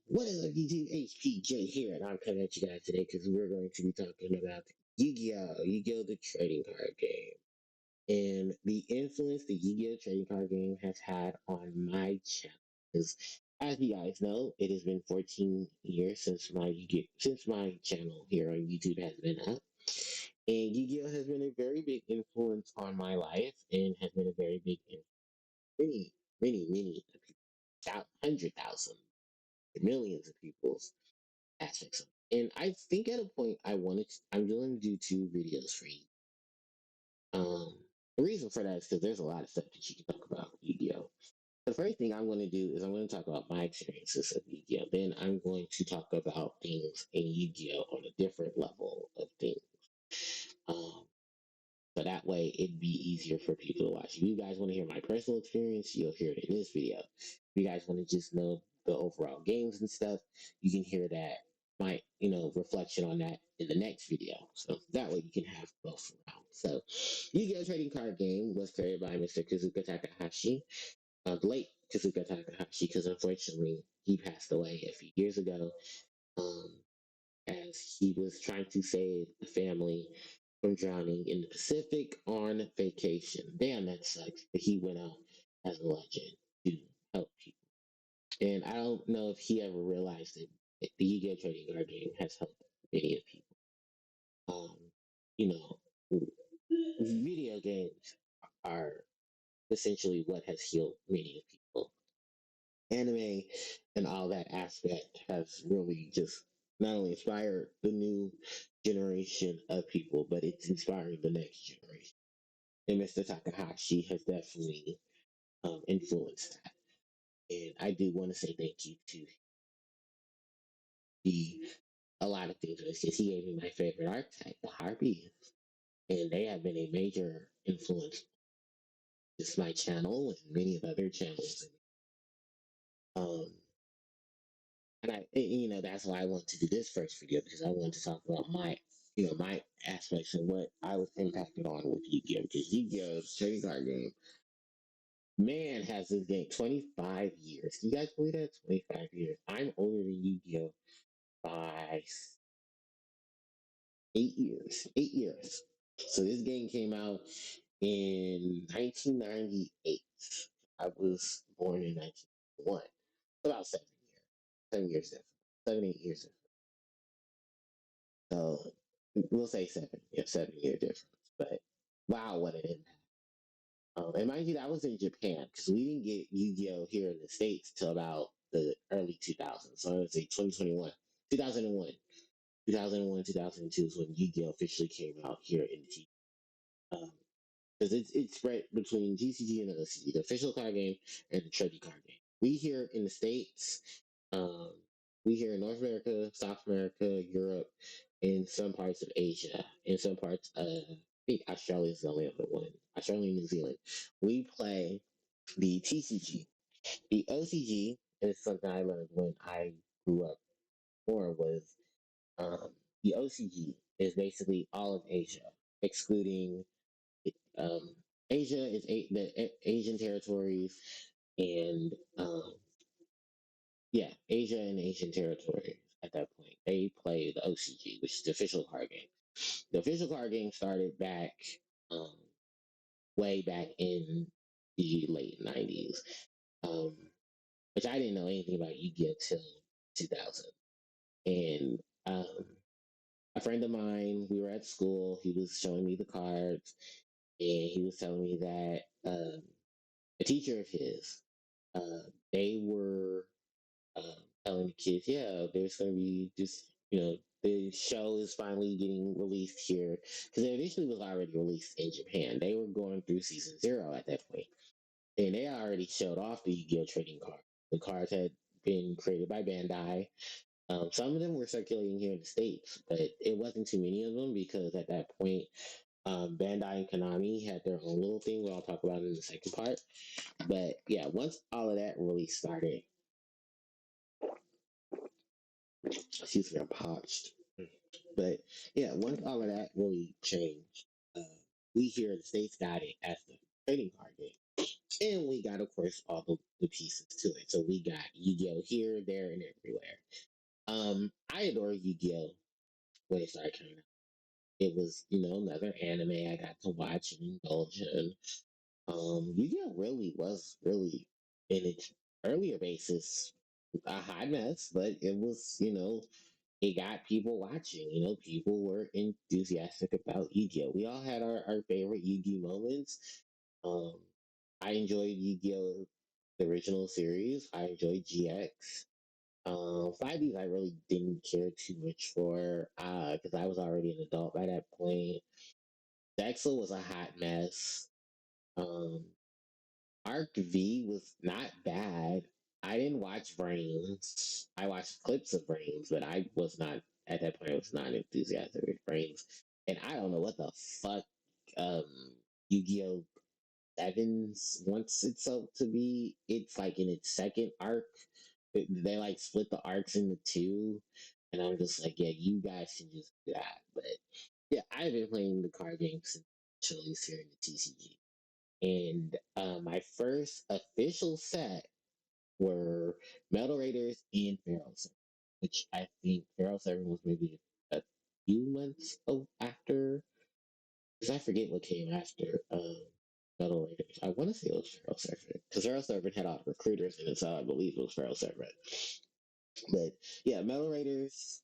What is up, YouTube? HPJ here, and I'm coming at you guys today because we're going to be talking about Yu-Gi-Oh! The trading card game, and the influence the Yu-Gi-Oh! Trading card game has had on my channel. Because, as you guys know, it has been 14 years since my channel here on YouTube has been up, and Yu-Gi-Oh! Has been a very big influence on my life, and has been a very big influence many people, 100,000, millions of people's aspects of it. And I think at a point I'm going to do two videos for you. The reason for that is because there's a lot of stuff that you can talk about with Yu-Gi-Oh! The first thing I'm going to do is I'm going to talk about my experiences of Yu-Gi-Oh! Then I'm going to talk about things in Yu-Gi-Oh! On a different level of things. Um, So that way it'd be easier for people to watch. If you guys want to hear my personal experience, you'll hear it in this video. If you guys want to just know the overall games and stuff, you can hear that reflection on that in the next video. So that way you can have both around. So Yu-Gi-Oh! Trading Card Game was created by Mr. Kazuka Takahashi, the late Kazuka Takahashi, because unfortunately he passed away a few years ago. Um, as he was trying to save the family from drowning in the Pacific on vacation. Damn, that sucks. But he went out as a legend to help people. And I don't know if he ever realized that the Yu-Gi-Oh! Trading card game has helped many of people. Um, you know, video games are essentially what has healed many of people. Anime and all that aspect has really just not only inspired the new generation of people, but it's inspiring the next generation. And Mr. Takahashi has definitely influenced that. And I do want to say thank you to the a lot of things because he gave me my favorite archetype, the Harpie, and they have been a major influence just my channel and many of other channels. Um, And that's why I wanted to do this first video because I wanted to talk about my aspects of what I was impacted on with Yu-Gi-Oh! Because Yu-Gi-Oh's trading card game, man, has this game 25 years. Do you guys believe that? 25 years. I'm older than Yu-Gi-Oh! By 8 years. 8 years. So this game came out in 1998. I was born in 1991. About 7 years. 7 years different. 7, 8 years different. So we'll say 7. Yeah, 7 year difference. But wow, what an impact. And mind you, that was in Japan because we didn't get Yu-Gi-Oh! Here in the States till about the early 2000s. So I would say 2021, 2001, 2001, 2002 is when Yu-Gi-Oh! Officially came out here in the TV. Because it's spread between GCG and OCG, the official card game and the trading card game. We here in the States, we here in North America, South America, Europe, and some parts of Asia, and some parts of, I think Australia is the only other one, Australia and New Zealand. We play the TCG. The OCG is something I learned when I grew up more was the OCG is basically all of Asia, excluding Asia is Asian territories, and Asia and Asian territories. At that point, they play the OCG, which is the official card game. The official card game started back um, way back in the late '90s, which I didn't know anything about Yu-Gi-Oh till 2000. And a friend of mine, we were at school. He was showing me the cards, and he was telling me that a teacher of his, they were telling the kids, yeah, there's going to be just, the show is finally getting released here. Because it initially was already released in Japan. They were going through season 0 at that point. And they already showed off the Yu-Gi-Oh! Trading card. The cards had been created by Bandai. Some of them were circulating here in the States, but it wasn't too many of them because at that point, Bandai and Konami had their own little thing, what I'll talk about in the second part. But yeah, once all of that really started, excuse me, I'm parched. But yeah, once all of that really changed, we here in the States got it as the trading card game. And we got, of course, all the pieces to it. So we got Yu-Gi-Oh here, there, and everywhere. I adore Yu-Gi-Oh when it started coming out. It was, another anime I got to watch and indulge in. Yu-Gi-Oh really was really in its earlier basis a hot mess, but it was, it got people watching. People were enthusiastic about Yu-Gi-Oh. We all had our favorite Yu-Gi-Oh moments. Um, I enjoyed Yu-Gi-Oh the original series. I enjoyed GX. 5Ds I really didn't care too much for because I was already an adult by that point. Dexel was a hot mess. Um, Arc V was not bad. I didn't watch Brains. I watched clips of Brains, but I was not at that point. I was not enthusiastic with Brains, and I don't know what the fuck um, Yu-Gi-Oh! Sevens wants itself to be. It's like in its second arc. They like split the arcs into two, and I'm just like, yeah, you guys can just do that. But yeah, I've been playing the card games since Chili's here in the TCG. And my first official set were Metal Raiders and Pharaoh 7, which I think Pharaoh 7 was maybe a few months after, because I forget what came after Metal Raiders. I want to say it was Pharaoh 7, because Pharaoh 7 had all the recruiters in it, so I believe it was Pharaoh 7. But yeah, Metal Raiders,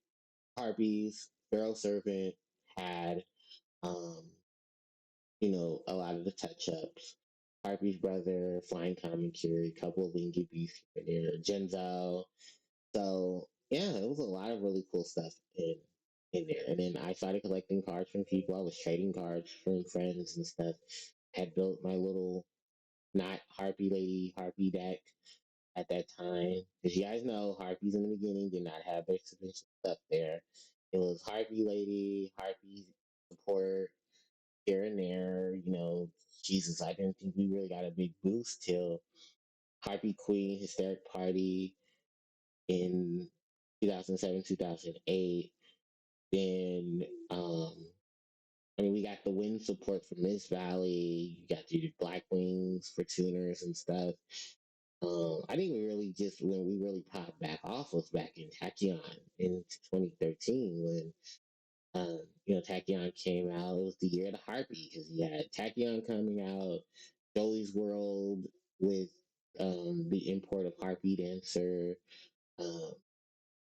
Harpies, Pharaoh Servant had um, a lot of the touch ups. Harpy's brother, Flying Common Curie, a couple of Wingy Beasts here and there, Genzo. So yeah, it was a lot of really cool stuff in there. And then I started collecting cards from people. I was trading cards from friends and stuff. Had built my little not Harpy Lady Harpy deck at that time. As you guys know, Harpies in the beginning did not have their sufficient stuff there. It was Harpy Lady, Harpy support, here and there. Jesus, I didn't think we really got a big boost till Harpy Queen Hysteric Party in 2007, 2008. Then, we got the wind support from Miss Valley. You got your Black Wings for tuners and stuff. I think we really just when we really popped back off was back in Tachyon in 2013 when Tachyon came out. It was the year of the Harpy because you had Tachyon coming out, Joey's World with the import of Harpy Dancer, um,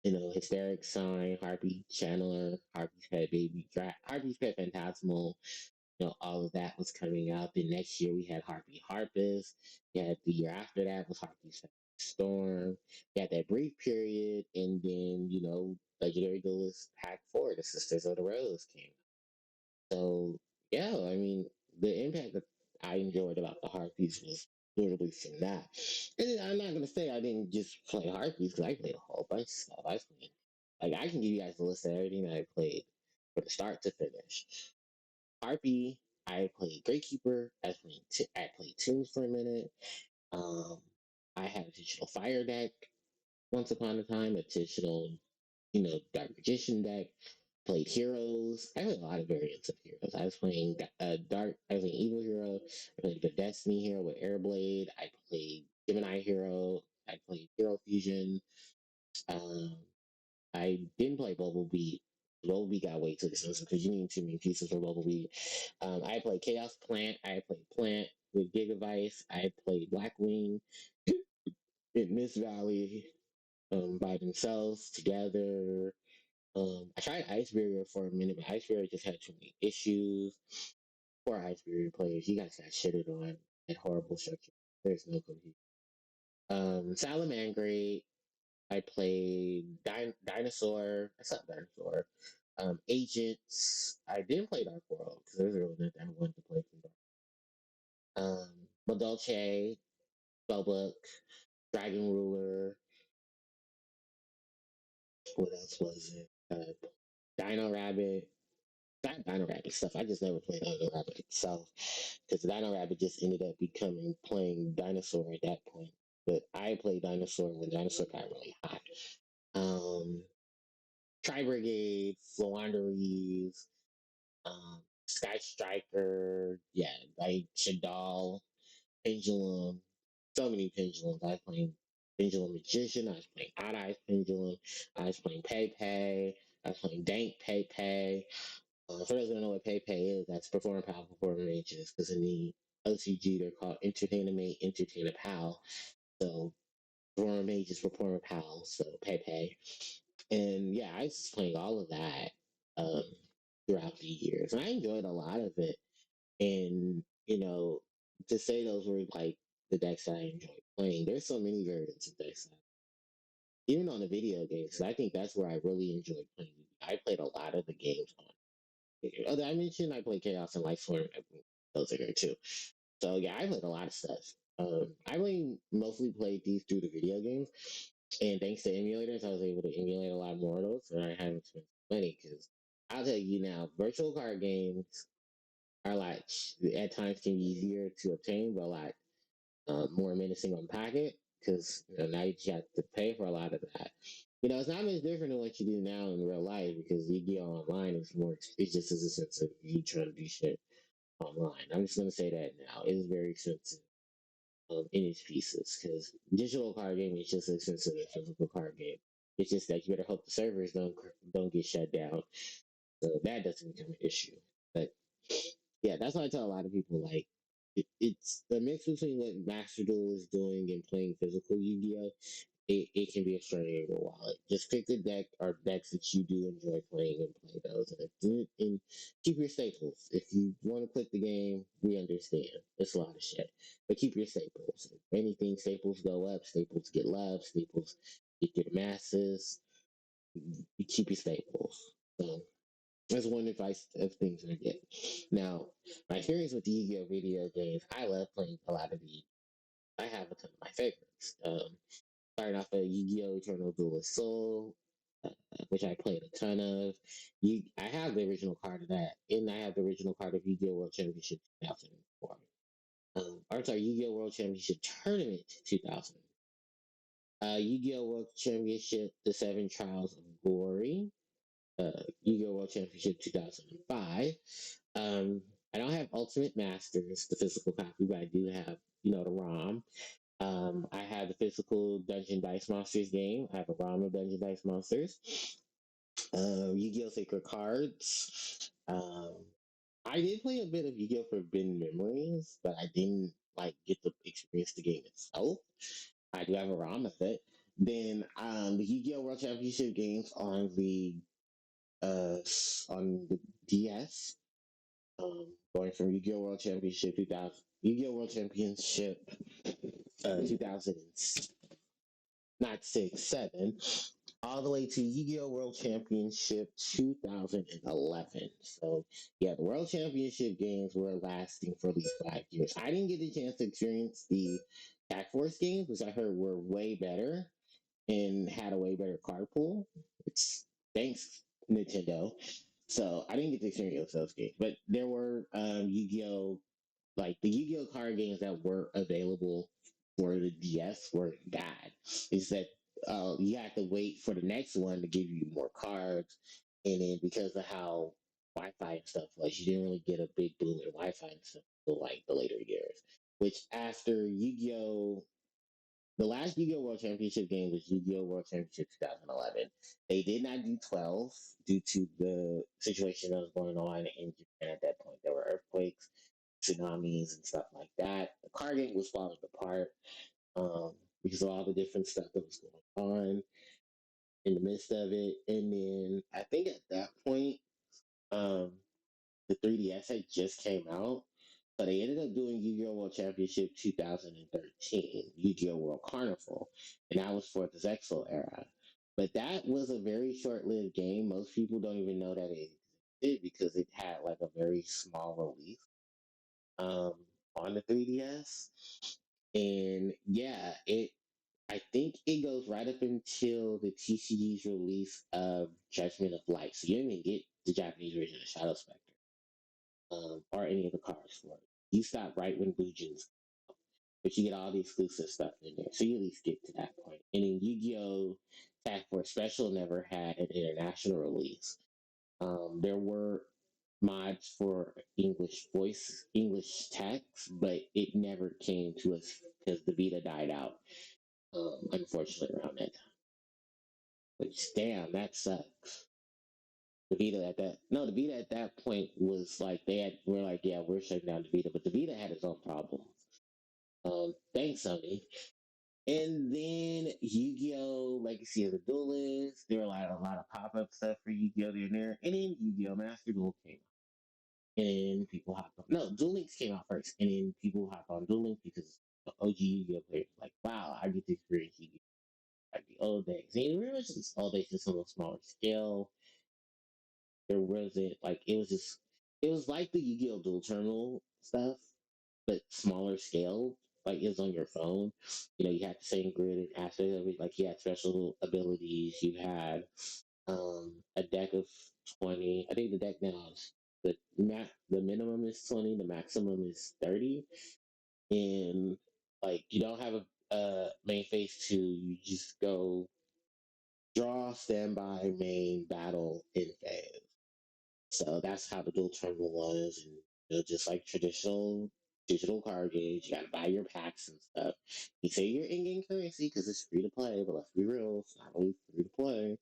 Hysteric Sign, Harpy Channeler, Harpy's Pet Baby, Harpy's Pet Phantasmal. All of that was coming out. The next year we had Harpy Harpist. Yeah, the year after that was Harpy's Storm. We had that brief period, and then Legendary Duelist Pack 4, the Sisters of the Rose came. So yeah, the impact that I enjoyed about the Harpies was literally from that. And I'm not gonna say I didn't just play Harpies because I played a whole bunch of stuff. I played I can give you guys a list of everything that I played from start to finish. Harpy, I played Gatekeeper. I played Tunes for a minute. Um, I had a digital fire deck once upon a time, a digital, Dark Magician deck. Played Heroes. I played a lot of variants of Heroes. I was playing I was playing Evil Hero. I played the Destiny Hero with Airblade. I played Gemini Hero. I played Hero Fusion. Um, I didn't play Bumblebee. Bumblebee got way too expensive because you need too many pieces for Bumblebee. I played Chaos Plant. I played Plant with Gigavice. I played Blackwing in Miss Valley by themselves together. I tried Ice Barrier for a minute, but Ice Barrier just had too many issues. Poor Ice Barrier players, you guys got shitted on at horrible structure. There's no cohesion. Salamangreat, I played Dinosaur. That's not Dinosaur. Agents. I didn't play Dark World because there's really nothing I wanted to play from Dark. Madolche, Spellbook, Dragon Ruler. What else was it? Dino Rabbit. That Dino Rabbit stuff. I just never played Dino Rabbit itself because Dino Rabbit just ended up becoming playing Dinosaur at that point. But I played Dinosaur when Dinosaur got really hot. Um, Tri Brigade, Flowanderies, Sky Striker, yeah, like Shadal. Pendulum, so many pendulums. I was playing Pendulum Magician, I was playing Odd Eyes Pendulum, I was playing Pay Pay, I was playing Dank Pay Pay. For those who don't know what Pay Pay is, that's Perform Pal Perform Mages, because in the OCG they're called Entertainer Mate, Entertainer Pal. So Performer Mages, Performer Pals, so Pay Pay. And yeah, I was just playing all of that um, throughout the years. And I enjoyed a lot of it. And, to say those were like the decks that I enjoyed playing, there's so many variants of decks. Even on the video games, I think that's where I really enjoyed playing. I played a lot of the games on. Other I mentioned I played Chaos and Lightstorm. I think those are there too. So yeah, I played a lot of stuff. I really mostly played these through the video games, and thanks to emulators, I was able to emulate a lot more of those, and I haven't spent money because I'll tell you now, virtual card games are like at times can be easier to obtain, but a lot more menacing on packet because now you just have to pay for a lot of that. It's not much different than what you do now in real life because Yu-Gi-Oh online is more. It's just as expensive. You trying to do shit online. I'm just gonna say that now. It is very expensive in its pieces because digital card game is just as expensive as physical card game. It's just that you better hope the servers don't get shut down, so that doesn't become an issue. But yeah, that's why I tell a lot of people like it's the mix between what Master Duel is doing and playing physical Yu-Gi-Oh. It can be a strain in your wallet. Just pick the deck or decks that you do enjoy playing and play those, and keep your staples. If you want to quit the game, we understand. It's a lot of shit, but keep your staples. If anything, staples go up. Staples get love. Staples get your masses. You keep your staples. So that's one advice of things I get. Now, my experience with the Yu-Gi-Oh video games, I love playing a lot of the. I have a ton of my favorites. Starting off of Yu-Gi-Oh! Eternal Duelist Soul, which I played a ton of. I have the original card of that, and I have the original card of Yu-Gi-Oh! World Championship 2004. Or sorry, Yu-Gi-Oh! World Championship Tournament 2000. Yu-Gi-Oh! World Championship The Seven Trials of Glory. Yu-Gi-Oh! World Championship 2005. Um, I don't have Ultimate Masters, the physical copy, but I do have, the ROM. I have the physical Dungeon Dice Monsters game. I have a ROM of Dungeon Dice Monsters. Yu-Gi-Oh! Sacred Cards. I did play a bit of Yu-Gi-Oh! Forbidden Memories, but I didn't get to experience the game itself. I do have a ROM of it. Then the Yu-Gi-Oh! World Championship games uh on the DS. Going from Yu-Gi-Oh! World Championship 2000, Yu-Gi-Oh! World Championship 2000, not 6, 7, all the way to Yu-Gi-Oh! World Championship 2011. So, yeah, the World Championship games were lasting for these 5 years. I didn't get the chance to experience the Tag Force games, which I heard were way better and had a way better card pool. It's thanks, Nintendo. So, I didn't get to experience those games. But there were Yu-Gi-Oh! Like the Yu-Gi-Oh card games that were available for the DS were bad. Is that you had to wait for the next one to give you more cards, and then because of how Wi-Fi and stuff was, you didn't really get a big boom in Wi-Fi and stuff until like the later years. Which after Yu-Gi-Oh, the last Yu-Gi-Oh World Championship game was Yu-Gi-Oh World Championship 2011. They did not do 12 due to the situation that was going on in Japan at that point. There were earthquakes, tsunamis and stuff like that. The card game was falling apart um, because of all the different stuff that was going on in the midst of it. And then I think at that point, um, the 3DS had just came out. So they ended up doing Yu-Gi-Oh! World Championship 2013, Yu-Gi-Oh! World Carnival, and that was for the Zexal era. But that was a very short-lived game. Most people don't even know that it existed because it had like a very small release um, on the 3DS. And yeah, I think it goes right up until the TCG's release of Judgment of Light. So you didn't even get the Japanese version of Shadow Spectre or any of the cards for it. You stop right when Bujin's out, but you get all the exclusive stuff in there. So you at least get to that point. And then Yu-Gi-Oh! Tag Force Special never had an international release. There were mods for English text, but it never came to us because the beta died out. Unfortunately, around that time. Which damn, that sucks. The beta at that point was like we're like, yeah, we're shutting down the beta, but the beta had its own problems. Thanks, Sony. And then Yu-Gi-Oh! Legacy of the Duelist. There were a lot of pop-up stuff for Yu-Gi-Oh! There. And then Yu-Gi-Oh! Master Duel came out. And people hopped on. No, Duel Links came out first. And then people hopped on Duel Links because the OG Yu-Gi-Oh! players were like, wow, I get to experience Yu-Gi-Oh! Like the old days. And it was just old days just on a smaller scale. There wasn't, like, it was like the Yu-Gi-Oh! Dual Terminal stuff, but smaller scale. Like it was on your phone. You had the same grid and aspect of it. Like you had special abilities. You had a deck of 20. I think the deck now is the minimum is 20, the maximum is 30. And like you don't have a main phase two. You just go draw, standby, main, battle, in phase. So that's how the dual terminal was, and just like traditional digital card games, you gotta buy your packs and stuff. You say your in-game currency because it's free to play, but let's be real, it's not really free to play.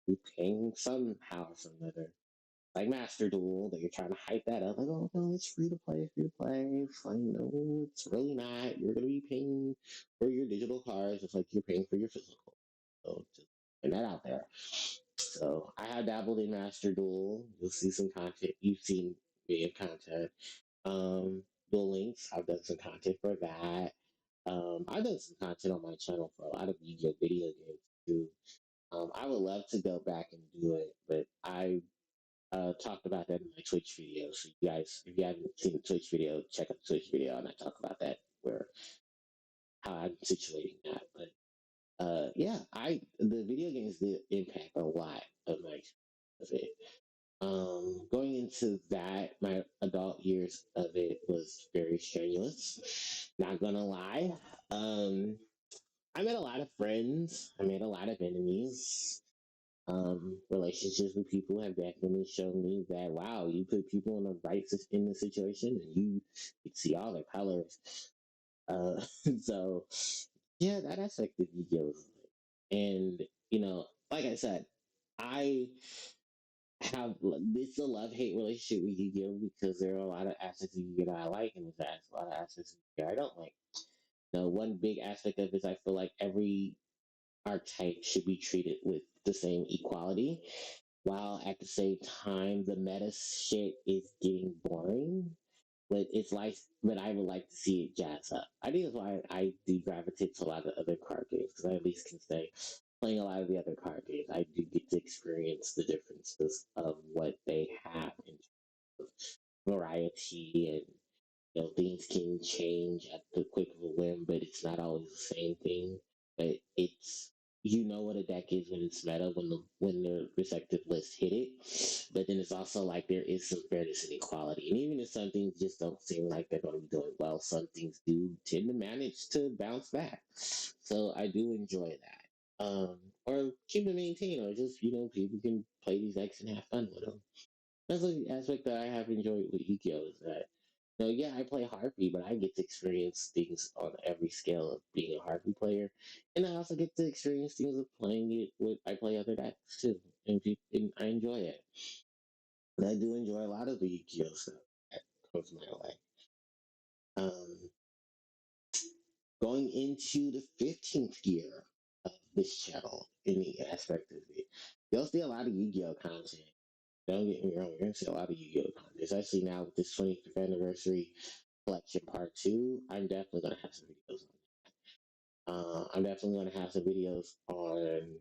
You're paying somehow or some other. Like Master Duel, that you're trying to hype that up, like, oh no, it's free to play, free to play. It's like, no, it's really not. You're gonna be paying for your digital cards just like you're paying for your physical. So just putting that out there. So I have dabbled in Master Duel. You'll see some content. You've seen me in content. Duel Links. I've done some content for that. I've done some content on my channel for a lot of Yu-Gi-Oh video games too. I would love to go back and do it, but I talked about that in my Twitch video. So you guys, if you haven't seen the Twitch video, check out the Twitch video, and I talk about that where how I'm situating that. But yeah, I the video games did impact a lot of my of it. Going into that, my adult years of it was very strenuous. Not gonna lie. Um, I met a lot of friends. I made a lot of enemies. Relationships with people have definitely shown me that wow, you put people in in the situation, and you can see all their colors. Uh, so yeah, that aspect of Yu-Gi-Oh! And like I said, I have it's a love hate relationship with Yu-Gi-Oh! Because there are a lot of aspects of Yu-Gi-Oh! That I like, and there's a lot of aspects of Yu-Gi-Oh! I don't like. One big aspect of it is I feel like every archetype should be treated with the same equality, while at the same time the meta shit is getting boring. But it's like, but I would like to see it jazz up. I think that's why I do gravitate to a lot of other card games because I at least can say playing a lot of the other card games, I do get to experience the differences of what they have in terms of variety and things can change at the quick of a whim, but it's not always the same thing. But it's what a deck is when it's meta when the respective lists hit it. But then it's also like there is some fairness and equality. And even if some things just don't seem like they're gonna be doing well, some things do tend to manage to bounce back. So I do enjoy that. Or keep it maintained, or just people can play these decks and have fun with them. That's the aspect that I have enjoyed with Yu-Gi-Oh! Is that yeah, I play Harpie, but I get to experience things on every scale of being a Harpie player, and I also get to experience things of playing it with. I play other decks too, and I enjoy it. And I do enjoy a lot of the Yu-Gi-Oh stuff that comes my way. Um, Going into the 15th year of this channel, in the aspect of it, you'll see a lot of Yu-Gi-Oh content. Don't get me wrong, you're gonna see a lot of Yu-Gi-Oh content, especially now with this 25th anniversary collection part two. I'm definitely gonna have some videos on. I'm definitely gonna have some videos on.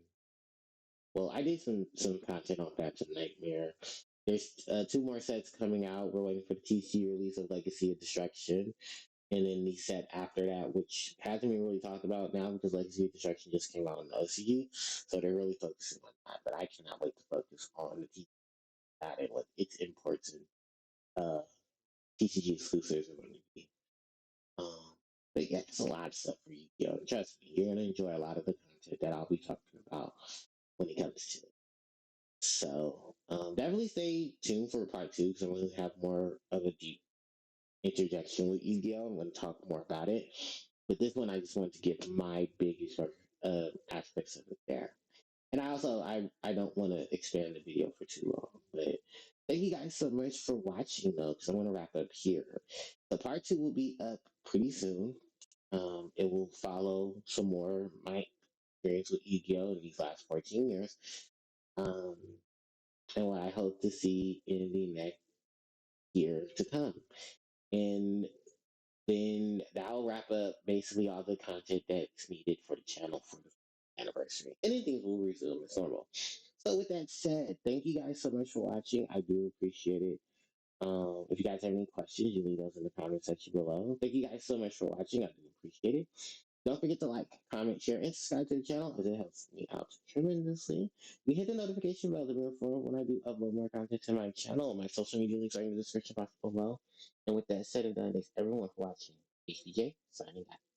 Well, I did some content on Phantom Nightmare. There's two more sets coming out. We're waiting for the TC release of Legacy of Destruction, and then the set after that, which hasn't been really talked about now because Legacy of Destruction just came out on the OCG, so they're really focusing on that. But I cannot wait to focus on the TC and what its imports and TCG exclusives are going to be. Um, but yeah, it's a lot of stuff for you. Trust me, you're gonna enjoy a lot of the content that I'll be talking about when it comes to it. So Definitely stay tuned for part two because I'm going to have more of a deep interjection with Yu-Gi-Oh! I'm going to talk more about it. But this one, I just wanted to get my biggest aspects of it there. And I don't want to expand the video for too long, but thank you guys so much for watching though, because I'm going to wrap up here. The part two will be up pretty soon. It will follow some more my experience with Yu-Gi-Oh! In these last 14 years, um, and what I hope to see in the next year to come. And then that'll wrap up basically all the content that's needed for the channel for the anniversary. And then things will resume as normal. So with that said, thank you guys so much for watching. I do appreciate it. If you guys have any questions, you leave those in the comment section below. Thank you guys so much for watching. I do appreciate it. Don't forget to like, comment, share, and subscribe to the channel as it helps me out tremendously. You hit the notification bell to be informed when I do upload more content to my channel. My social media links are in the description box below. And with that said and done, thanks everyone for watching. HDJ signing out.